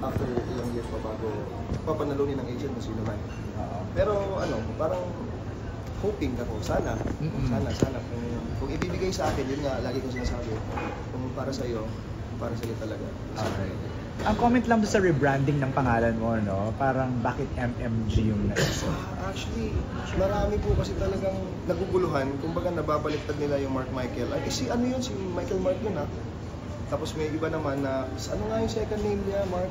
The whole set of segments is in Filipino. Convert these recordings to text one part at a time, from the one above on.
after ilang years pa bago papanalunin ng agent kung sino man. Pero ano, parang hoping ako, sana kung ibibigay sa akin, yun nga, lagi kong sinasabi, kung para sa'yo talaga. Okay. Ang comment lang doon sa rebranding ng pangalan mo, no? Parang bakit MMG yung naisip? Actually, marami po kasi talagang naguguluhan. Kumbaga nababaliktad nila yung Mark Michael. Ay, si ano yun? Si Michael Mark yun ha? Tapos may iba naman na, ano nga yung second name niya, Mark?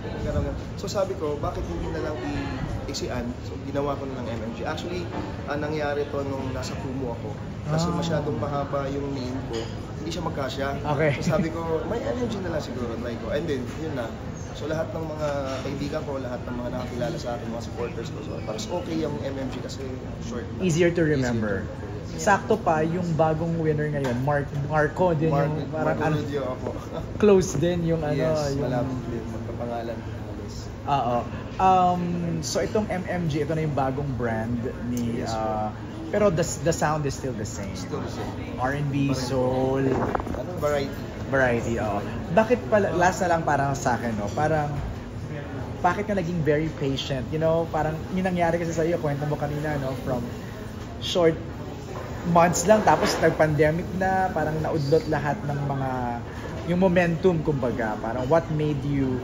So sabi ko, bakit hindi na lang i-iksian? So ginawa ko na lang MMG. Actually, nangyari to nung nasa Kumu ako. Kasi masyadong mahaba yung name ko. Hindi siya magkasya. Okay. So sabi ko, may MMG na lang siguro, try ko. And then, yun na. So lahat ng mga kaibigan ko, lahat ng mga nakakilala sa akin, mga supporters ko, so parang okay yung MMG kasi short. Easier to remember. Sakto pa, yung bagong winner ngayon, Marco din yung parang ako. Close din yung ano. Yes, yung malapit din, magkapangalan. Oo. So itong MMG, ito na yung bagong brand ni... pero the sound is still the same. Still the same. R&B, soul. Ano, variety, oo. Bakit pala, last na lang parang sa akin, no? Parang, bakit ka naging very patient? You know, parang yung nangyari kasi sa'yo, kwento mo kanina, no? From short months lang, tapos nag-pandemic na, parang naudlot lahat ng mga, yung momentum, kumbaga. Parang what made you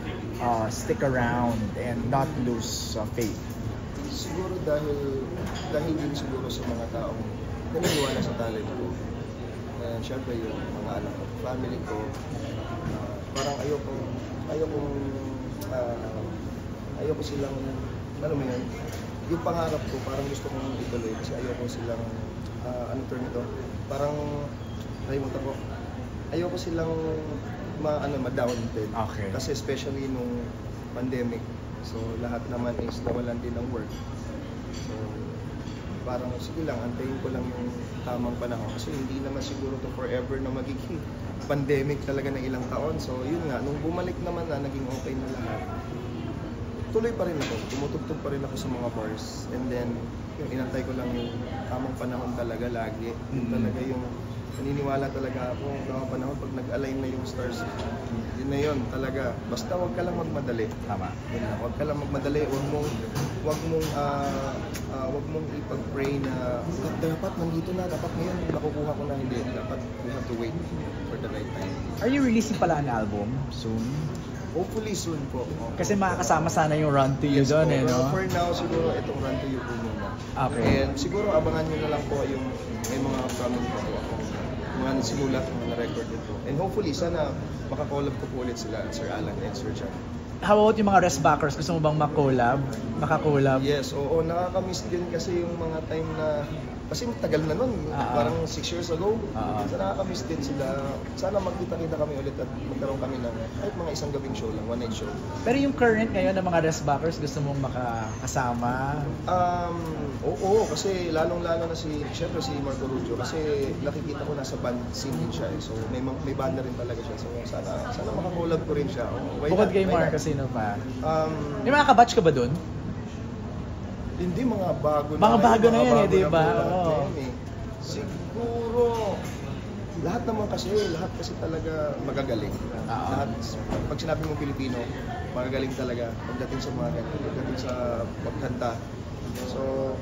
stick around and not lose faith? Siguro dahil din siguro sa mga taong naniniwala sa talent ko. Siyempre yung mga anak ko, family ko, parang ayoko silang, alam mo yun, yung pangarap ko parang gusto kong ituloy kasi ayoko silang, ano term ito, parang, ayoko silang ma-down din. Okay. Kasi especially nung pandemic, so lahat naman is nawalan din ng work. So, parang sige lang, antayin ko lang yung tamang panahon kasi hindi naman siguro to forever na magiging pandemic talaga ng ilang taon. So yun nga, nung bumalik naman na, naging okay na lahat, tuloy pa rin ako, tumutugtog pa rin ako sa mga bars. And then, yung inantay ko lang yung tamang panahon talaga lagi. Yun talaga yung naniniwala talaga ako, tamang panahon pag nag-align na yung stars. Yun na yun talaga. Basta wag ka lang magmadali. Tama. Yun na, wag ka lang magmadali, wag mong ipag-pray na dapat nandito na, dapat ngayon nakukuha ko na, hindi. Dapat you have to wait for the right time. Are you releasing pala an album soon? Hopefully soon po. Kasi makakasama sana yung Run to You doon, eh, no? For now, siguro itong Run to You po muna. Okay. And siguro abangan nyo na lang po yung may mga upcoming po ako. Mga nasimulat, mga na-record ito. And hopefully, sana makakollab ko po ulit sila, Sir Alan and Sir John. How about yung mga Rest Backers? Gusto mo bang makakollab? Yes, oo. Nakakamiss din kasi yung mga time na... Kasi tagal na nun, parang 6 years ago. So nakakamiss din sila. Sana magkita-kita kami ulit at magkaroon kami ng kahit mga isang gabing show lang, one night show. Pero yung current ngayon ng mga Rest Backers, gusto mong makakasama? Oo, kasi lalong-lalo na siyempre si Marco Rubio kasi nakikita ko nasa band scene din siya. So may band na rin talaga siya. So sana makakollab ko rin siya. Bukod kay Marco, sino pa? May mga kabatch ka ba dun? Hindi, mga bago na. Mga bago na yan, di ba? Siguro, lahat kasi talaga magagaling. Lahat, pag sinabi mong Pilipino, magagaling talaga pagdating sa mga ganyan, pagdating sa pagkanta. So,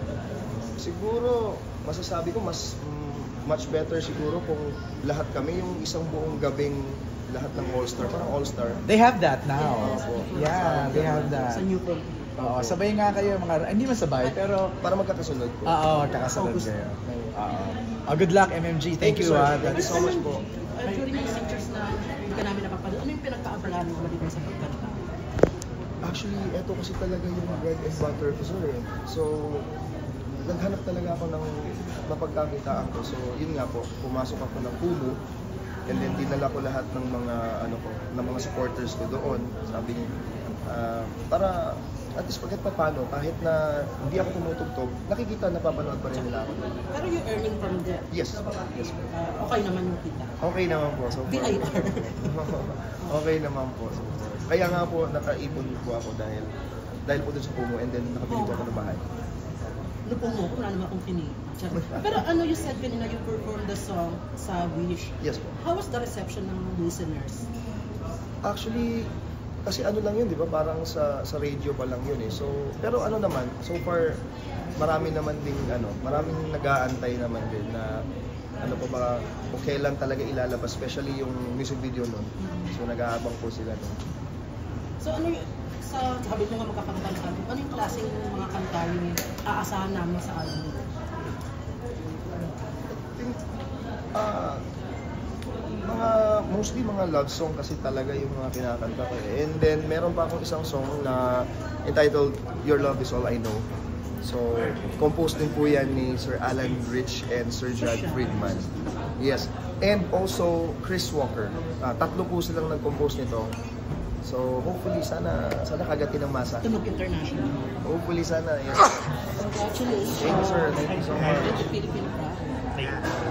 siguro, masasabi ko much better siguro kung lahat kami, yung isang buong gabing lahat ng all-star, parang all-star. They have that now. Yeah, they have that. Sa new film. Oo, sabay nga kayo hindi man sabay, pero para magkakasunod po. Oo, magkakasunod kayo. Good luck, MMG. Thank you. Thank you so much po. During yung pictures na hindi ka namin napapanood, ano yung pinagkaabalahan mo maliban sa pagkanta? Actually, eto kasi talaga yung bread and butter ko, sir. So, naghanap talaga ako ng mapagkakitaan ko. So, yun nga po, pumasok ako ng Kumu. And then dinala ko lahat ng mga ng mga supporters ko doon. Sabi niya, para at least paano, kahit na hindi ako tumutugtog, nakikita, napapanood pa rin nila ako. Pero yung earning from there? Yes. Okay naman yung kita? Okay naman po. So BIR? Okay naman po. So, kaya nga po, nakaipon po ako dahil po dun sa Kumu and then nakabili po ako ng bahay. Lupong mo, wala naman akong kinig. Pero ano you said kanina, you performed the song sa Wish. Yes po. How was the reception ng listeners? Actually, kasi ano lang yun, di ba? Parang sa radio pa lang yun eh. So, pero ano naman, so far, marami naman ding maraming nag-aantay naman din na ano pa ba, kung kailan talaga ilalabas, especially yung music video nun. So, nag-aabang po sila nun. So ano yung, sabi mo nga magkakanta sa album, ano yung klaseng mga kanta yung aasahan namin sa album? Mostly mga love song kasi talaga yung mga kinakanta ko eh. And then meron pa akong isang song na entitled Your Love Is All I Know. So composed din po yan ni Sir Alan Rich and Sir Jad Friedman. Yes. And also Chris Walker. Tatlo po silang nag-compose nito. So hopefully sana kagatin ng masa. Tunog International. Hopefully sana. Yes. Congratulations. Thank you sir. Thank you so much. Philippine Pride.